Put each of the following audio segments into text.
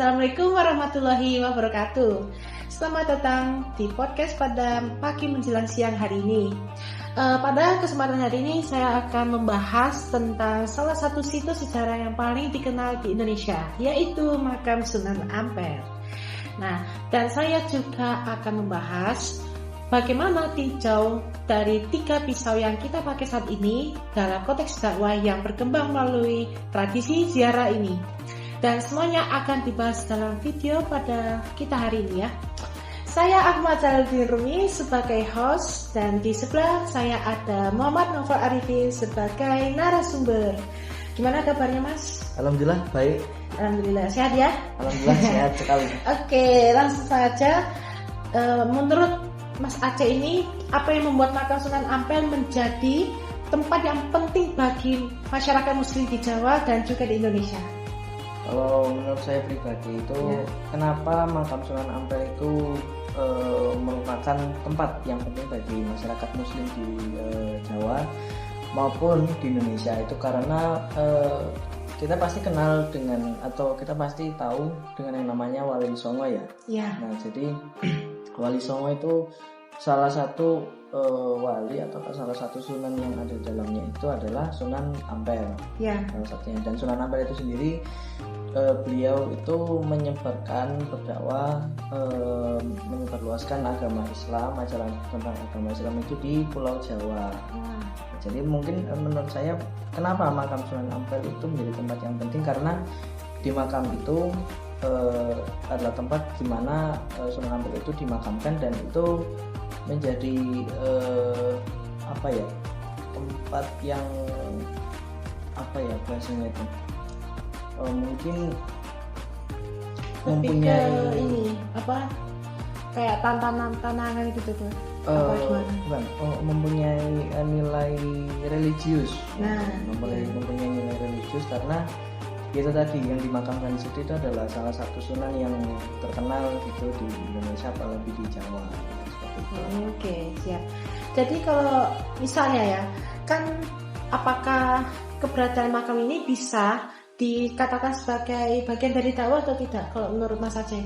Assalamualaikum warahmatullahi wabarakatuh. Selamat datang di podcast pada pagi menjelang siang hari ini. Pada kesempatan hari ini saya akan membahas tentang salah satu situs sejarah yang paling dikenal di Indonesia, yaitu Makam Sunan Ampel. Nah, dan saya juga akan membahas bagaimana tinjau dari 3 pisau yang kita pakai saat ini dalam konteks dakwah yang berkembang melalui tradisi ziarah ini. Dan semuanya akan dibahas dalam video pada kita hari ini ya. Saya Ahmad Jalaluddin Rumi sebagai host, dan di sebelah saya ada Muhammad Novel Arifin sebagai narasumber. Gimana kabarnya Mas? Alhamdulillah baik. Alhamdulillah sehat ya? Alhamdulillah sehat sekali. Oke, langsung saja. Menurut Mas Aceh ini, apa yang membuat Makam Sunan Ampel menjadi tempat yang penting bagi masyarakat Muslim di Jawa dan juga di Indonesia? Kalau menurut saya pribadi itu kenapa Makam Sunan Ampel itu merupakan tempat yang penting bagi masyarakat Muslim di Jawa maupun di Indonesia, itu karena kita pasti kenal dengan, atau kita pasti tahu dengan yang namanya Wali Songo ya. Nah, jadi Wali Songo itu salah satu wali atau salah satu sunan yang ada di dalamnya itu adalah Sunan Ampel. Salah satunya. Dan Sunan Ampel itu sendiri beliau itu menyebarkan, berdakwah, menyebarluaskan agama Islam, ajaran tentang agama Islam itu di Pulau Jawa. Jadi mungkin menurut saya kenapa Makam Sunan Ampel itu menjadi tempat yang penting, karena di makam itu adalah tempat di mana Sunan Ampel itu dimakamkan, dan itu menjadi tempat yang bahasanya itu mungkin mempunyai ini kayak tantangan gitu tuh. Mempunyai nilai religius. Mempunyai nilai religius karena itu tadi yang dimakamkan di situ itu adalah salah satu sunan yang terkenal gitu di Indonesia, apalagi di Jawa. Oke, siap. Jadi kalau misalnya ya, kan apakah keberadaan makam ini bisa dikatakan sebagai bagian dari dakwah atau tidak kalau menurut Mas Aceh?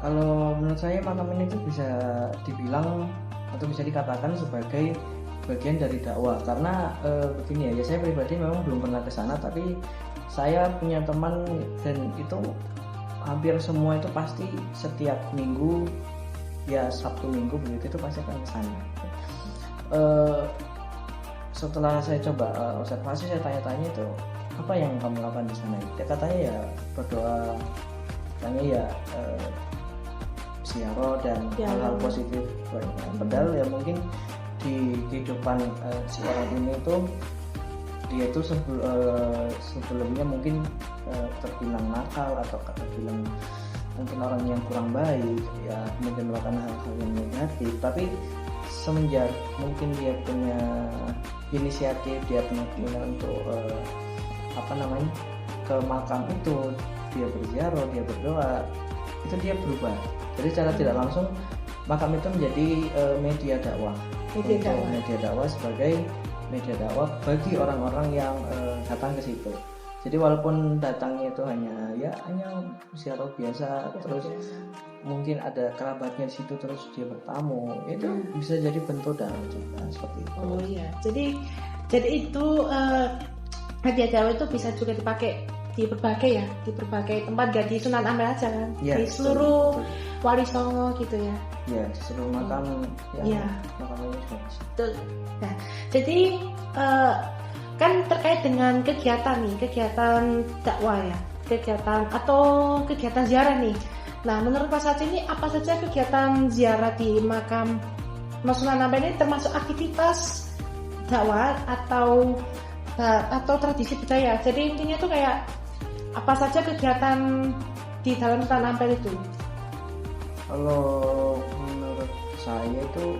Kalau menurut saya makam ini itu bisa dibilang atau bisa dikatakan sebagai bagian dari dakwah, karena begini ya, saya pribadi memang belum pernah ke sana, tapi saya punya teman dan itu hampir semua itu pasti setiap minggu ya, Sabtu Minggu begitu, itu pasti akan ke sana. Setelah saya coba observasi, saya tanya-tanya itu apa yang kamu lakukan di sana? Dia katanya ya berdoa, katanya ya ziarah dan hal-hal positif. Padahal ya mungkin di kehidupan si orang ini tuh dia tuh sebelumnya mungkin terbilang nakal atau terbilang mungkin orang yang kurang baik ya, mungkin melakukan hal-hal yang negatif, tapi semenjak mungkin dia punya inisiatif, dia punya keinginan untuk ke makam itu, dia berziarah, dia berdoa, itu dia berubah. Jadi secara tidak langsung makam itu menjadi media dakwah. Media dakwah sebagai media dakwah bagi orang-orang yang datang ke situ. Jadi walaupun datangnya itu hanya ziarah biasa, terus mungkin ada kerabatnya di situ, terus dia bertamu, itu bisa jadi bentuk dakwah juga seperti itu. Oh iya. Jadi itu media dakwah itu bisa juga dipakai di berbagai tempat, gak di Sunan Ampel aja kan? Ya, di seluruh Wali Songo gitu ya. Ya, di seluruh makam makamnya juga bisa. Betul. Nah, jadi kan terkait dengan kegiatan dakwah ya, kegiatan ziarah nih. Nah, menurut Mas Aceh ini apa saja kegiatan ziarah di makam Sunan Ampel ini, termasuk aktivitas dakwah atau tradisi budaya? Jadi intinya tuh kayak apa saja kegiatan di dalam Sunan Ampel itu? Kalau menurut saya itu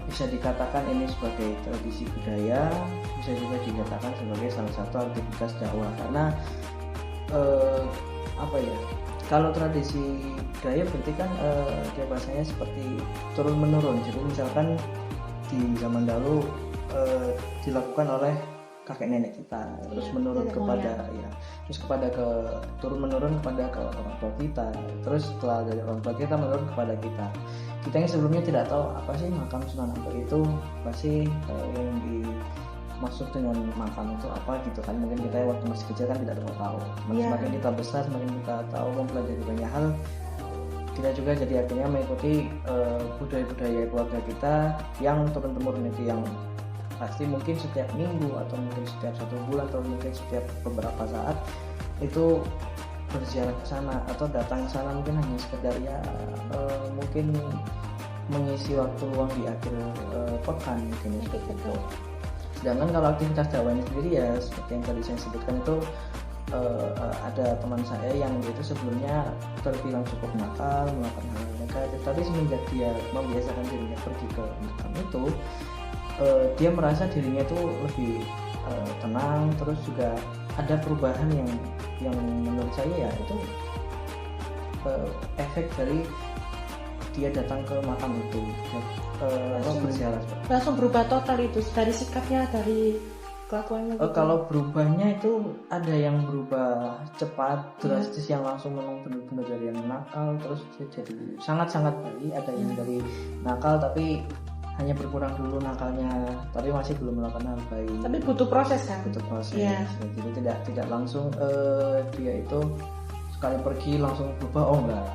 bisa dikatakan ini sebagai tradisi budaya, bisa juga dikatakan sebagai salah satu aktivitas dakwah, karena kalau tradisi budaya berarti kan dia bahasanya seperti turun menurun. Jadi misalkan di zaman dahulu dilakukan oleh kakek nenek kita, terus menurun kepada turun menurun kepada ke orang tua kita, terus setelah dari orang tua kita menurun kepada kita. Kita yang sebelumnya tidak tahu apa sih makam Sunan Ampel itu, apa sih yang dimaksud dengan makam itu apa gitu kan. Mungkin kita waktu masih kecil kan tidak tahu. Semakin kita besar, semakin kita tahu, mempelajari banyak hal, kita juga jadi akhirnya mengikuti budaya-budaya keluarga kita yang turun-temurun itu, yang pasti mungkin setiap minggu atau mungkin setiap 1 bulan atau mungkin setiap beberapa saat itu berziarah ke sana atau datang ke sana, mungkin hanya sekedar ya mungkin mengisi waktu luang di akhir pekan mungkin seperti itu. Sedangkan kalau aktivitas dakwahnya sendiri ya seperti yang tadi saya sebutkan itu, ada teman saya yang dia itu sebelumnya terbilang cukup nakal, melakukan hal negatif, tapi semenjak dia membiasakan dirinya pergi ke makam itu, dia merasa dirinya itu lebih tenang, terus juga ada perubahan yang menurut saya ya itu efek dari dia datang ke makam itu, berziarah. Langsung berubah total itu dari sikapnya, dari kelakuannya gitu. Kalau berubahnya itu ada yang berubah cepat, drastis, yang langsung memang benar-benar dari yang nakal terus jadi sangat-sangat baik. Ada yang dari nakal tapi hanya berkurang dulu nakalnya, tapi masih belum melakukan hal baik. Tapi butuh proses kan? Butuh proses. Yeah. Jadi tidak langsung dia itu sekali pergi langsung berubah. Oh enggak.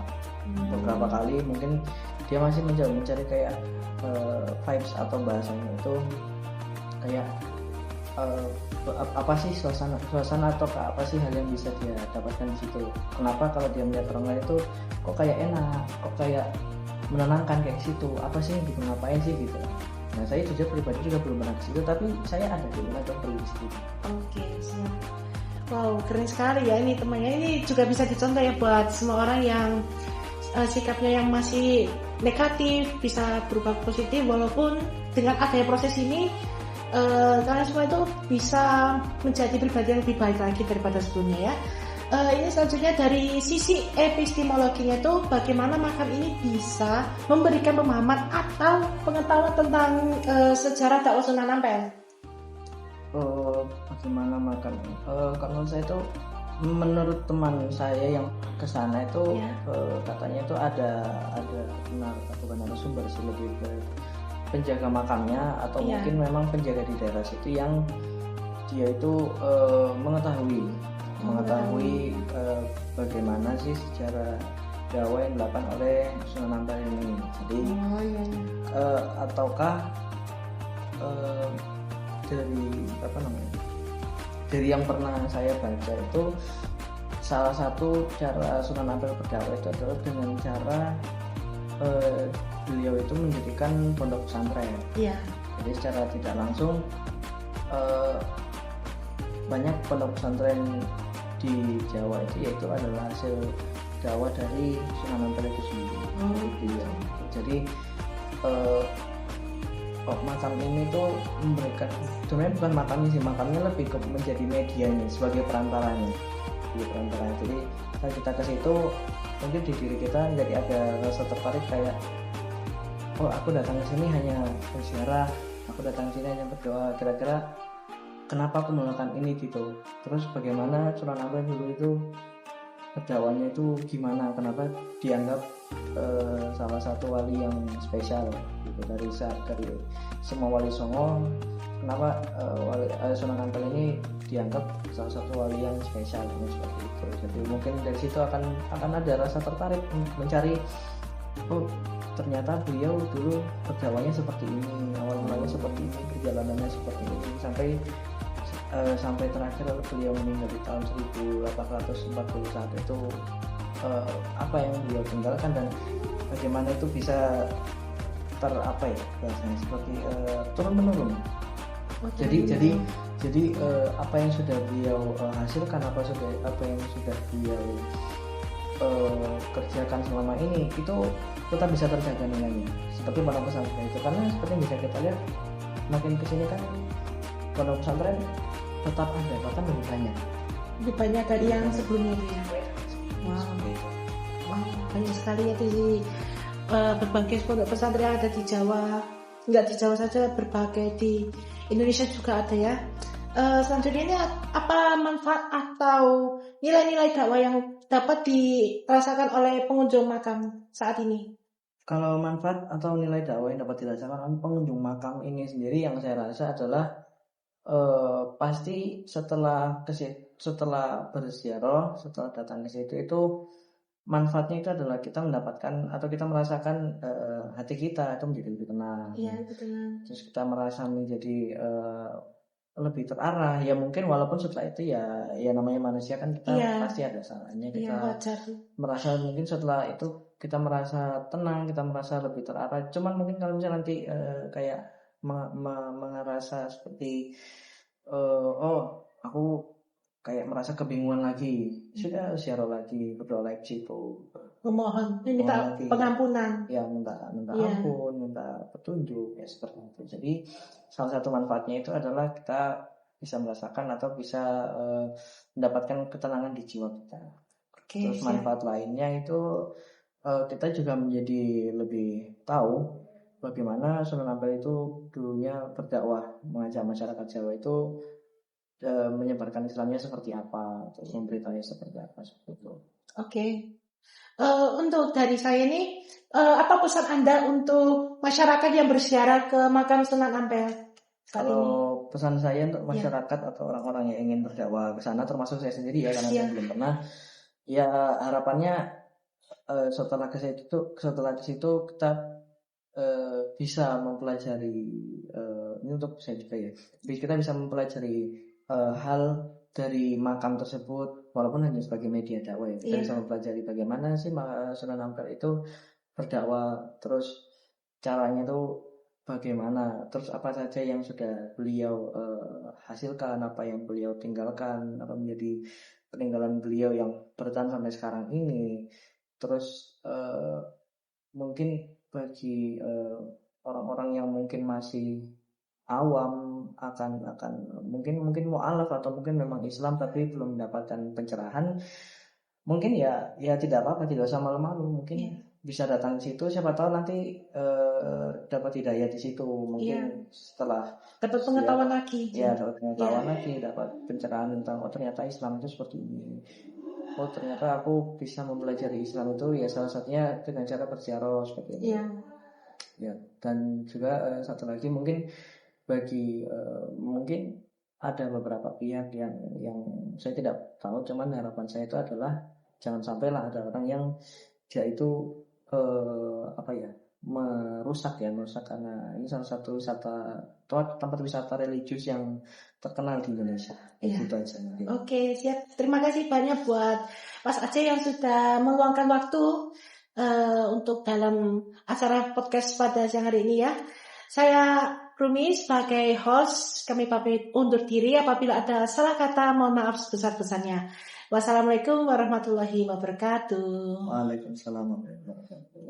Beberapa kali mungkin dia masih mencari kayak vibes atau bahasanya itu kayak apa sih suasana atau apa sih hal yang bisa dia dapatkan di situ. Kenapa kalau dia melihat orang lain itu kok kayak enak, kok kayak menenangkan kayak situ, apa sih gitu, ngapain sih gitu. Nah saya jujur pribadi juga belum pernah ke situ, tapi saya ada di mana pergi di situ. Oke, siap. Wow, keren sekali ya ini temannya. Ini juga bisa dicontoh ya buat semua orang yang sikapnya yang masih negatif bisa berubah positif, walaupun dengan adanya proses ini kalian semua itu bisa menjadi pribadi yang lebih baik lagi daripada sebelumnya ya. Ini selanjutnya dari sisi epistemologinya itu bagaimana makam ini bisa memberikan pemahaman atau pengetahuan tentang sejarah dakwah Sunan Ampel. Bagaimana makam? Kalau saya itu menurut teman saya yang kesana itu katanya itu ada narasumber sih, lebih ke penjaga makamnya atau mungkin memang penjaga di daerah situ yang dia itu mengetahui bagaimana sih secara dakwah yang dilakukan oleh Sunan Ampel ini. Jadi ataukah dari yang pernah saya baca itu salah satu cara Sunan Ampel berdakwah itu adalah dengan cara beliau itu mendirikan pondok pesantren. Jadi secara tidak langsung banyak pondok pesantren di Jawa itu yaitu adalah hasil dakwah dari Sunan Ampel itu sendiri. Jadi makam ini tuh memberikan, sebenarnya bukan makamnya sih, makamnya lebih ke menjadi medianya sebagai perantaranya. Jadi saat kita ke situ mungkin di diri kita jadi ada rasa tertarik kayak, oh aku datang ke sini hanya berziarah, aku datang ke sini hanya berdoa, kira-kira kenapa aku melakukan ini gitu. Terus bagaimana Sunan Ampel dulu itu dakwahnya itu gimana, kenapa dianggap salah satu wali yang spesial gitu dari semua wali songo, kenapa Sunan Ampel ini dianggap salah satu wali yang spesial seperti itu. Jadi mungkin dari situ akan ada rasa tertarik mencari, oh ternyata beliau dulu berdakwahnya seperti ini, awal mulanya seperti ini, perjalanannya seperti ini, sampai terakhir beliau meninggal di tahun 1841 itu apa yang beliau tinggalkan dan bagaimana itu bisa bahasanya seperti turun menurun. Jadi apa yang sudah beliau hasilkan, apa yang sudah beliau kerjakan selama ini itu tetap bisa terjaga nilainya seperti pondok pesantren itu, karena seperti yang bisa kita lihat makin kesini kan pondok pesantren tetap ada, bahkan lebih banyak dari yang sebelumnya itu ya. Wow, banyak sekali ya di berbagai pondok pesantren yang ada di Jawa. Enggak di Jawa saja, berbagai di Indonesia juga ada ya. Selanjutnya ini apa manfaat atau nilai-nilai dakwah yang dapat dirasakan oleh pengunjung makam saat ini? Kalau manfaat atau nilai dakwah yang dapat dirasakan oleh pengunjung makam ini sendiri yang saya rasa adalah pasti setelah berziarah, setelah datang ke situ itu manfaatnya itu adalah kita mendapatkan atau kita merasakan hati kita itu menjadi lebih tenang. Iya, betul. Terus kita merasa menjadi lebih terarah. Ya mungkin walaupun setelah itu ya namanya manusia kan kita pasti ada salahnya. Kita wajar. merasa mungkin setelah itu kita merasa tenang, kita merasa lebih terarah. Cuman mungkin kalau misalnya nanti kayak merasa seperti oh aku kayak merasa kebingungan lagi, sudah ziarah lagi, berdoa lagi itu Memohon, minta pengampunan. Ya minta ampun, minta petunjuk ya seperti itu. Jadi salah satu manfaatnya itu adalah kita bisa merasakan atau bisa mendapatkan ketenangan di jiwa kita. Terus manfaat lainnya itu kita juga menjadi lebih tahu bagaimana Sunan Ampel itu dulunya berdakwah mengajak masyarakat Jawa itu menyebarkan Islamnya seperti apa, terus memberitahunya seperti apa seperti itu. Oke. Untuk dari saya ini, apa pesan Anda untuk masyarakat yang berziarah ke makam Sunan Ampel saat ini? Kalau pesan saya untuk masyarakat atau orang-orang yang ingin berdakwah ke sana, termasuk saya sendiri ya, karena saya belum pernah. Ya harapannya setelah ke situ kita bisa mempelajari ini untuk saya juga ya. Kita bisa mempelajari hal dari makam tersebut walaupun hanya sebagai media dakwah ya. Kita bisa mempelajari bagaimana sih Sunan Ampel itu berdakwah, terus caranya itu bagaimana, terus apa saja yang sudah beliau hasilkan, apa yang beliau tinggalkan, apa menjadi peninggalan beliau yang bertahan sampai sekarang ini. Terus mungkin bagi orang-orang yang mungkin masih awam akan mungkin mu'alaf atau mungkin memang Islam tapi belum mendapatkan pencerahan, mungkin ya tidak apa-apa, tidak usah malu-malu, mungkin bisa datang ke situ, siapa tahu nanti dapat hidayah di situ, mungkin setelah dapat pengetahuan lagi. Dapat pengetahuan lagi, dapat pencerahan tentang ternyata Islam itu seperti ini. Ternyata aku bisa mempelajari Islam itu ya salah satunya dengan cara berziarah seperti ini. Ya, dan juga satu lagi mungkin bagi mungkin ada beberapa pihak yang saya tidak tahu, cuman harapan saya itu adalah jangan sampailah ada orang yang dia itu merusak karena ini salah satu tempat wisata religius yang terkenal di Indonesia. Gitu aja. Oke, siap. Terima kasih banyak buat Mas Aceh yang sudah meluangkan waktu untuk dalam acara podcast pada siang hari ini ya. Saya Rumi sebagai host, kami pamit undur diri. Apabila ada salah kata, mohon maaf sebesar-besarnya. Wassalamualaikum warahmatullahi wabarakatuh. Waalaikumsalam warahmatullahi wabarakatuh.